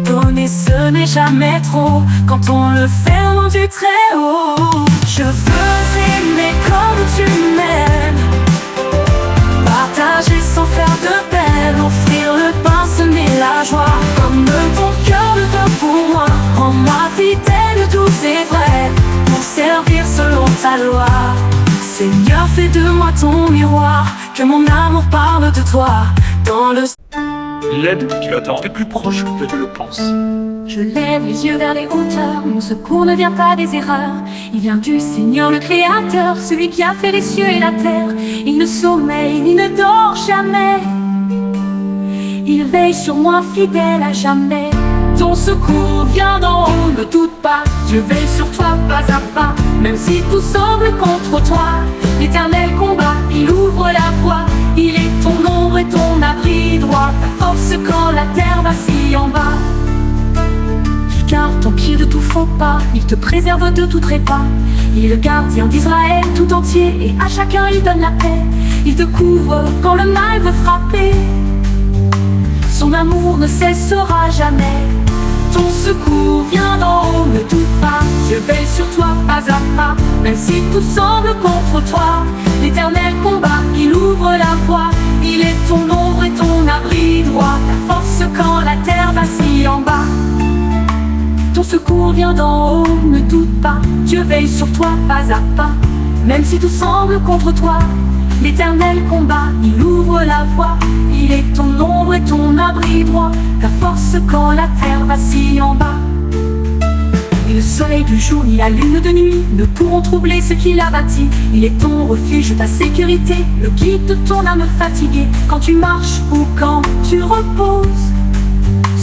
Donner, ce n'est jamais trop quand on le fait au nom du Très-Haut. Je veux aimer comme tu m'aimes, partager sans faire de peine, offrir le pain, semer la joie, comme ton cœur le veut pour moi. Rends-moi fidèle, douce et vrai, pour servir selon ta loi. Seigneur, fais de moi ton miroir, que mon amour parle de toi dans le... L'aide qui attend est plus proche que tu le penses. Je lève les yeux vers les hauteurs, mon secours ne vient pas des erreurs. Il vient du Seigneur le Créateur, celui qui a fait les cieux et la terre. Il ne sommeille, il ne dort jamais. Il veille sur moi fidèle à jamais. Ton secours vient d'en haut, ne doute pas. Je veille sur toi pas à pas, même si tout semble contre toi. L'Éternel combat, il ouvre la voie. Il est ton ombre et ton abri droit, ta force quand la terre vacille en bas. Il garde ton pied de tout faux pas, il te préserve de tout trépas. Il est le gardien d'Israël tout entier, et à chacun il donne la paix. Il te couvre quand le mal veut frapper. Son amour ne cessera jamais. Ton secours vient d'en haut, ne doute pas. Je veille sur toi pas à pas, même si tout semble contre toi. L'Éternel combat, il ouvre la voie. Il est ton ombre et ton abri droit, ta force quand la terre vacille en bas. Ton secours vient d'en haut, ne doute pas. Dieu veille sur toi pas à pas, même si tout semble contre toi. L'Éternel combat, il ouvre la voie. Il est ton ombre et ton abri droit, ta force quand la terre vacille en bas. Ni le soleil du jour ni la lune de nuit ne pourront troubler ce qu'il a bâti. Il est ton refuge, ta sécurité, le guide de ton âme fatiguée. Quand tu marches ou quand tu reposes,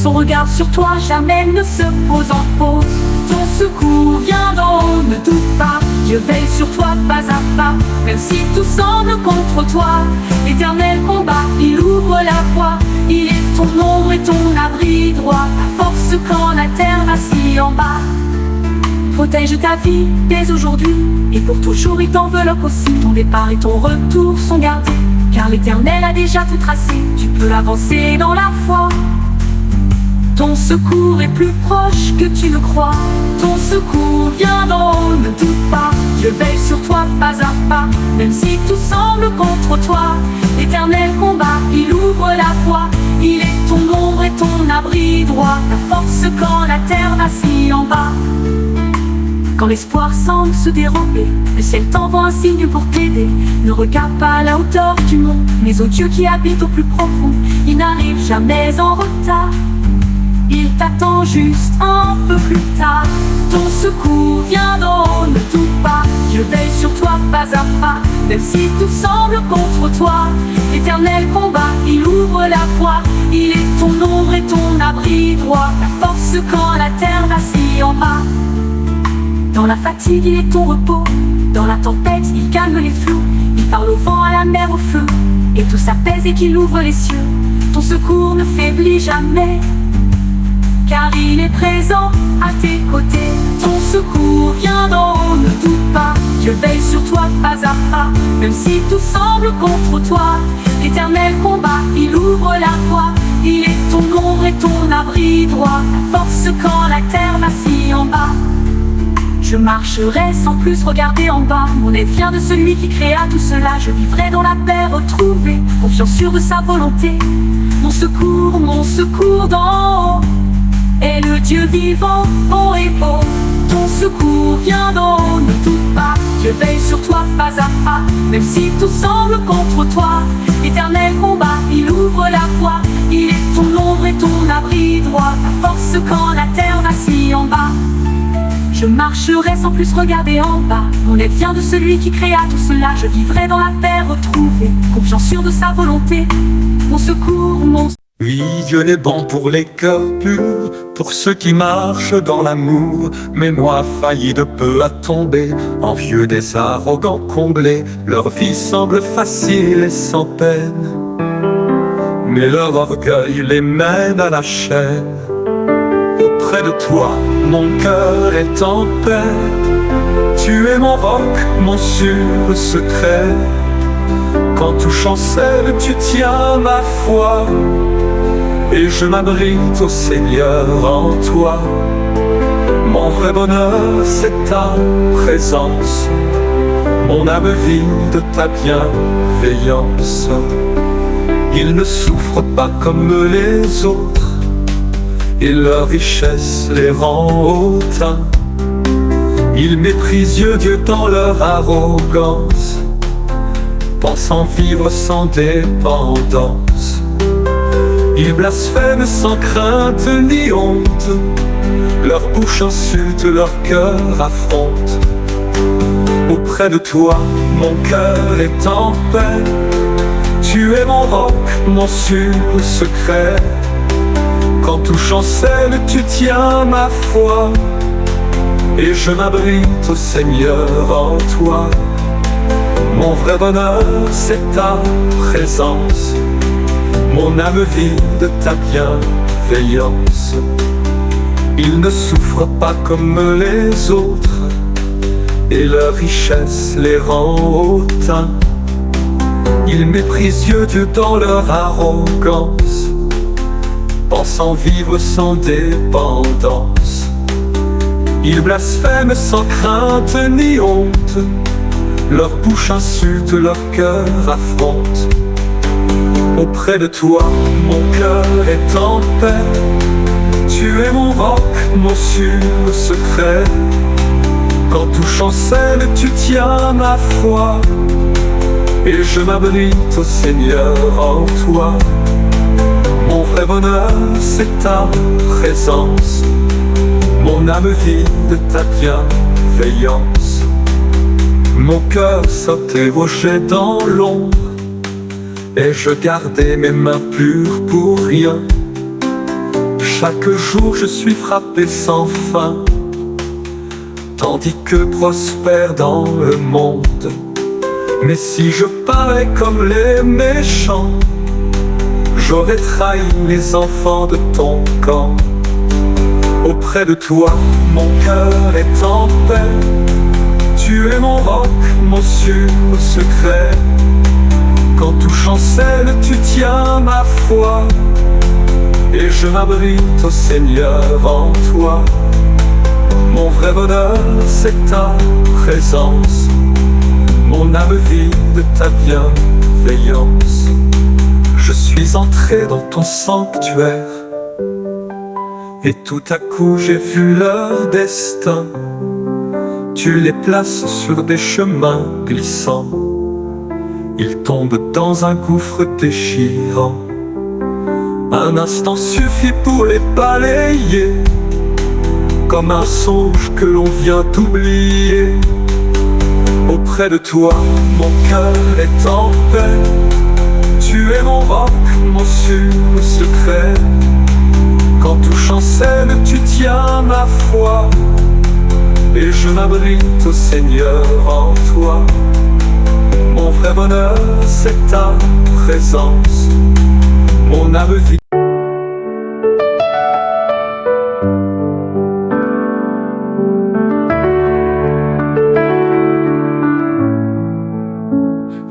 son regard sur toi jamais ne se pose en pause. Ton secours vient d'en haut, ne doute pas. Dieu veille sur toi pas à pas, même si tout semble contre toi. L'Éternel combat, il ouvre la voie. Il est ton ombre et ton abri droit, ta force quand la terre vacille en bas. Protège ta vie dès aujourd'hui, et pour toujours il t'enveloppe aussi. Ton départ et ton retour sont gardés, car l'Éternel a déjà tout tracé. Tu peux avancer dans la foi. Ton secours est plus proche que tu ne crois. Ton secours vient d'en haut, ne doute pas. Je veille sur toi pas à pas, même si tout semble contre toi. L'Éternel combat, il ouvre la voie. Il est ton ombre et ton abri droit, ta force quand la terre vacille en bas. Quand l'espoir semble se dérober, le ciel t'envoie un signe pour t'aider. Ne regarde pas à la hauteur du monde, mais au Dieu qui habite au plus profond. Il n'arrive jamais en retard, il t'attend juste un peu plus tard. Ton secours vient d'en haut, ne doute pas. Je veille sur toi pas à pas, même si tout semble contre toi. L'Éternel combat, il ouvre la voie. Il est ton ombre et ton abri droit, ta force quand la terre vacille en bas. Dans la fatigue, il est ton repos. Dans la tempête, il calme les flots. Il parle au vent, à la mer, au feu, et tout s'apaise et qu'il ouvre les cieux. Ton secours ne faiblit jamais, car il est présent à tes côtés. Ton secours vient d'en haut, ne doute pas. Je veille sur toi pas à pas, même si tout semble contre toi. L'Éternel combat, il ouvre la voie. Il est ton ombre et ton abri droit, ta force quand la terre vacille en bas. Je marcherai sans plus regarder en bas. Mon aide vient de celui qui créa tout cela. Je vivrai dans la paix retrouvée, confiant sûr de sa volonté. Mon secours d'en haut est le Dieu vivant, haut et beau. Ton secours vient d'en haut, ne doute pas. Je veille sur toi pas à pas, même si tout semble contre toi. L'Éternel combat, il ouvre la voie. Il est ton ombre et ton abri droit, ta force quand la terre vacille en bas. Je marcherai sans plus regarder en bas. Mon aide vient de celui qui créa tout cela. Je vivrai dans la paix retrouvée, confiant sûr de sa volonté. Mon secours, Oui, Dieu n'est bon pour les cœurs purs, pour ceux qui marchent dans l'amour. Mais moi, failli de peu à tomber, envieux des arrogants comblés. Leur vie semble facile et sans peine, mais leur orgueil les mène à la chaîne. Auprès de toi, mon cœur est en paix. Tu es mon roc, mon sûr secret. Quand tout chancelle, tu tiens ma foi, et je m'abrite au Seigneur en toi. Mon vrai bonheur, c'est ta présence. Mon âme vit de ta bienveillance. Ils ne souffrent pas comme les autres, et leur richesse les rend hautains. Ils méprisent Dieu dans leur arrogance, pensant vivre sans dépendance. Ils blasphèment sans crainte ni honte. Leur bouche insulte, leur cœur affronte. Auprès de toi, mon cœur est en paix. Tu es mon roc, mon sûr secret. Quand tout chancelle, tu tiens ma foi. Et je m'abrite au Seigneur en toi. Mon vrai bonheur, c'est ta présence. Mon âme vit de ta bienveillance. Ils ne souffrent pas comme les autres, et leur richesse les rend hautains. Ils méprisent Dieu dans leur arrogance, pensant vivre sans dépendance. Ils blasphèment sans crainte ni honte. Leur bouche insulte, leur cœur affronte. Auprès de toi, mon cœur est en paix. Tu es mon roc, mon sûr secret. Quand tout chancelle, tu tiens ma foi. Et je m'abrite au Seigneur en toi. Mon vrai bonheur, c'est ta présence. Mon âme vit de ta bienveillance. Mon cœur s'interrogeait dans l'ombre, et je gardais mes mains pures pour rien. Chaque jour je suis frappé sans fin, tandis que prospère dans le monde. Mais si je parais comme les méchants, j'aurais trahi les enfants de ton camp. Auprès de toi, mon cœur est en paix. Tu es mon roc, mon sûr secret. Quand tout chancelle, tu tiens ma foi. Et je m'abrite au Seigneur en toi. Mon vrai bonheur, c'est ta présence. Mon âme vit de ta bienveillance. Je suis entré dans ton sanctuaire, et tout à coup j'ai vu leur destin. Tu les places sur des chemins glissants. Ils tombent dans un gouffre déchirant. Un instant suffit pour les balayer, comme un songe que l'on vient d'oublier. Auprès de toi, mon cœur est en paix. Tu es mon roc, mon sûr secret. Quand tout chancelle, tu tiens ma foi. Et je m'abrite au Seigneur en toi. Mon vrai bonheur, c'est ta présence. Mon âme vit.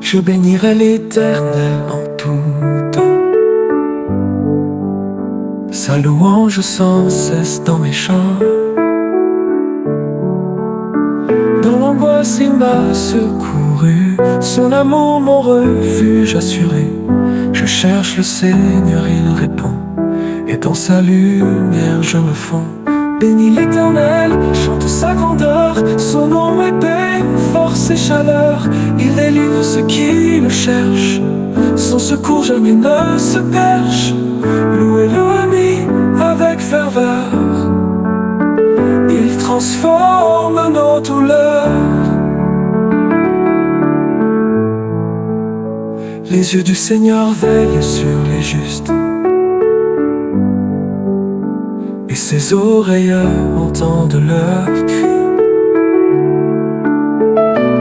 Je bénirai l'Éternel en tout temps. Sa louange sans cesse dans mes chants. Dans l'angoisse il m'a secouru, son amour mon refuge assuré. Je cherche le Seigneur, il répond, et dans sa lumière je me fonds. Bénis l'Éternel, chante sa grandeur, son nom est paix, force et chaleur. Il délivre ceux qui le cherchent, son secours jamais ne se perche. Louez-le ami avec ferveur, il transforme nos douleurs. Les yeux du Seigneur veillent sur les justes, et ses oreilles entendent leurs cris.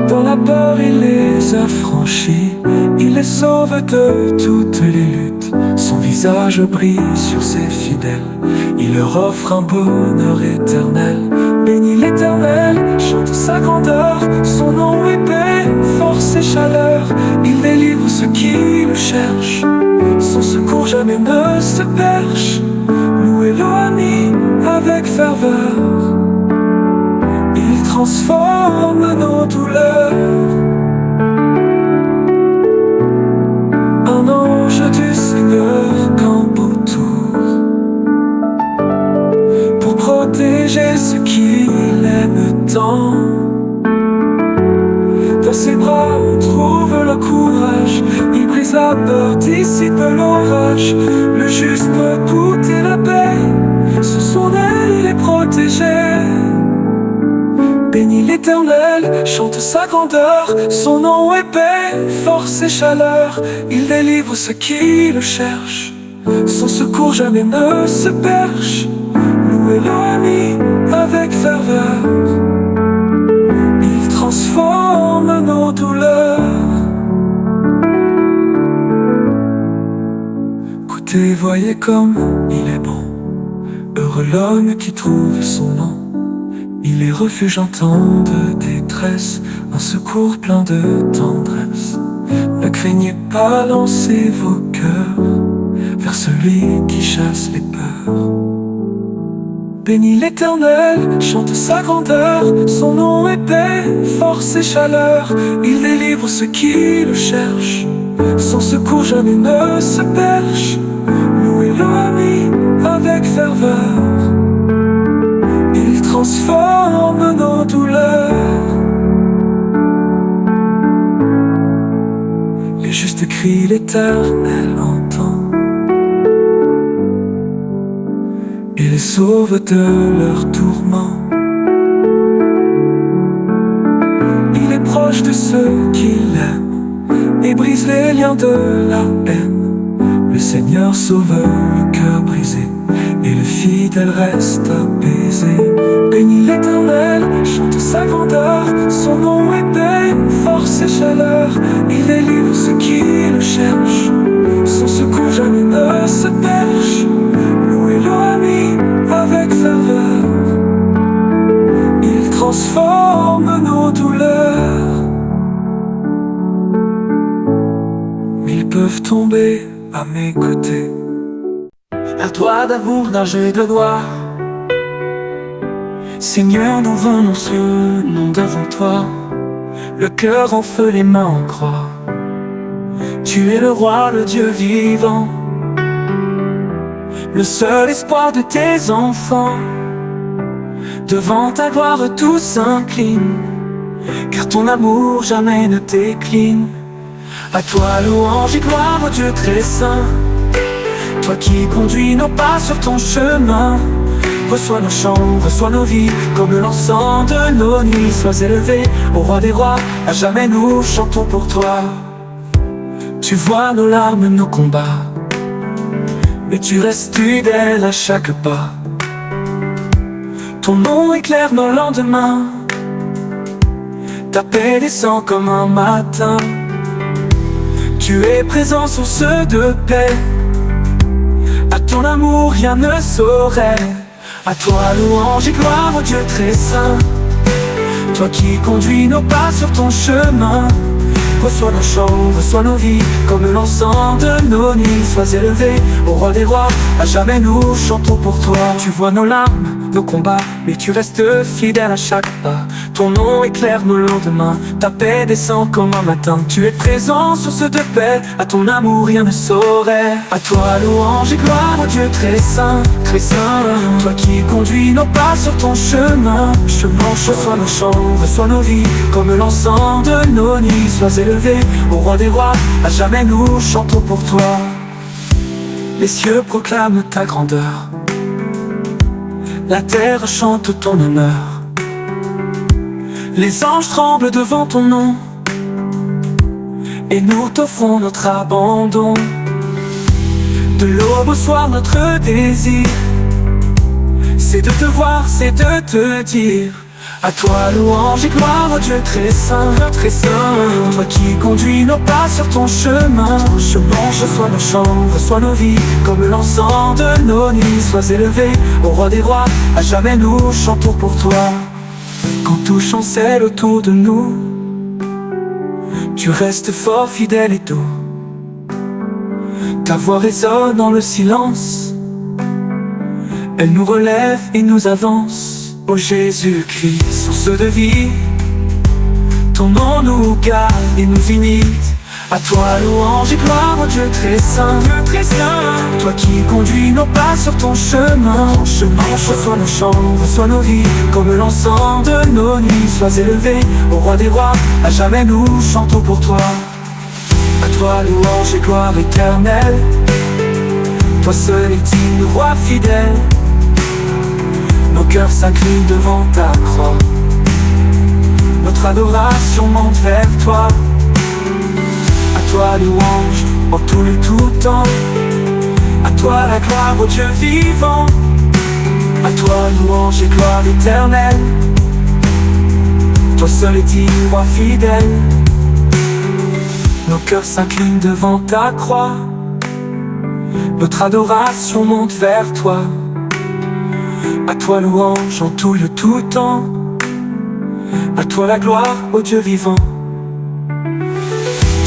Dans la peur il les affranchit, il les sauve de toutes les luttes. Son visage brille sur ses fidèles, il leur offre un bonheur éternel. Bénis l'Éternel, chante sa grandeur, son nom est paix, force et chaleur. Il délivre ceux qui le cherchent, son secours jamais ne se perche. Louez-le ami avec ferveur, il transforme nos douleurs. Un ange du Seigneur campe autour, pour protéger ceux qui l'aiment tant. Dans ses bras on trouve le courage, il brise la peur dissipe l'orage. Le juste peut goûter la paix. Sous son aile il est protégé. Bénis l'Éternel, chante sa grandeur. Son nom est paix, force et chaleur. Il délivre ceux qui le cherchent. Son secours jamais ne se perche. Louez-le ami avec ferveur. Il transforme nos douleurs. Écoutez, voyez comme il est bon. Heureux l'homme qui trouve son nom. Il est refuge en temps de détresse, un secours plein de tendresse. Ne craignez pas, lancez vos cœurs vers celui qui chasse les peurs. Bénis l'Éternel, chante sa grandeur. Son nom est paix, force et chaleur. Il délivre ceux qui le cherchent. Son secours jamais ne se perche. Louez-le ami avec ferveur. Il transforme nos douleurs. Les justes crient, l'Éternel entend et les sauve de leurs tourments. Il est proche de ceux qui l'aiment et brise les liens de la haine. Le Seigneur sauve le cœur brisé et le fidèle reste apaisé. Bénis l'Éternel, chante sa grandeur. Son nom est paix, force et chaleur. Il délivre ceux qui le cherchent. Son secours jamais ne se perche. Louez-le ami avec ferveur. Il transforme nos douleurs. Mille peuvent tomber à mes côtés, vers toi d'amour, d'âge et de gloire. Seigneur, nous venons sur nom devant toi, le cœur en feu, les mains en croix. Tu es le roi, le Dieu vivant, le seul espoir de tes enfants. Devant ta gloire tout s'incline, car ton amour jamais ne décline. À toi louange et gloire, ô Dieu très saint. Toi qui conduis nos pas sur ton chemin. Reçois nos chants, reçois nos vies, comme l'encens de nos nuits. Sois élevé, ô roi des rois, à jamais nous chantons pour toi. Tu vois nos larmes, nos combats, mais tu restes fidèle à chaque pas. Ton nom éclaire nos lendemains, ta paix descend comme un matin. Tu es présent, source de paix, à ton amour rien ne saurait. À toi louange et gloire, ô Dieu très saint. Toi qui conduis nos pas sur ton chemin. Reçois nos chants, reçois nos vies, comme l'encens de nos nuits. Sois élevé, ô roi des rois, à jamais nous chantons pour toi. Tu vois nos larmes, nos combats, mais tu restes fidèle à chaque pas. Ton nom éclaire nos lendemains, ta paix descend comme un matin. Tu es présent, source de paix, à ton amour rien ne saurait. À toi louange et gloire, ô Dieu très saint, très saint. Toi qui conduis nos pas sur ton chemin. Reçois nos chants, reçois nos vies, comme l'encens de nos nuits. Sois élevé, ô roi des rois, à jamais nous chantons pour toi. Les cieux proclament ta grandeur, la terre chante ton honneur. Les anges tremblent devant ton nom, et nous t'offrons notre abandon. De l'aube au soir notre désir, c'est de te voir, c'est de te dire. À toi louange et gloire, ô Dieu très saint, très saint. Toi qui conduis nos pas sur ton chemin. Reçois nos chants, reçois nos vies, comme l'encens de nos nuits. Sois élevé, ô roi des rois, à jamais nous chantons pour toi. Quand tout chancelle autour de nous, tu restes fort, fidèle et doux. Ta voix résonne dans le silence, elle nous relève et nous avance. Ô Jésus-Christ, source de vie, ton nom nous garde et nous imite. À toi louange et gloire, ô Dieu très saint, Dieu très saint. Toi qui conduis nos pas sur ton chemin. Reçois nos chants, reçois nos vies, comme l'encens de nos nuits. Sois élevé, ô roi des rois, à jamais nous chantons pour toi. À toi louange et gloire éternelle. Toi seul est digne, roi fidèle. Nos cœurs s'inclinent devant ta croix. Notre adoration monte vers toi. À toi louange en tout lieu, tout temps. À toi la gloire, ô Dieu vivant. À toi louange et gloire éternelle. Toi seul est digne, roi fidèle. Nos cœurs s'inclinent devant ta croix. Notre adoration monte vers toi. À toi louange en tout lieu, tout temps. À toi la gloire, ô Dieu vivant.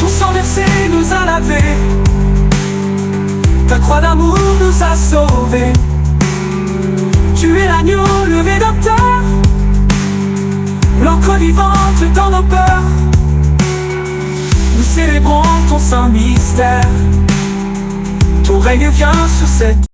Ton sang versé nous a lavés. Ta croix d'amour nous a sauvés. Tu es l'agneau levé d'un terre, l'encre vivante dans nos peurs. Nous célébrons ton saint mystère. Ton règne vient sur cette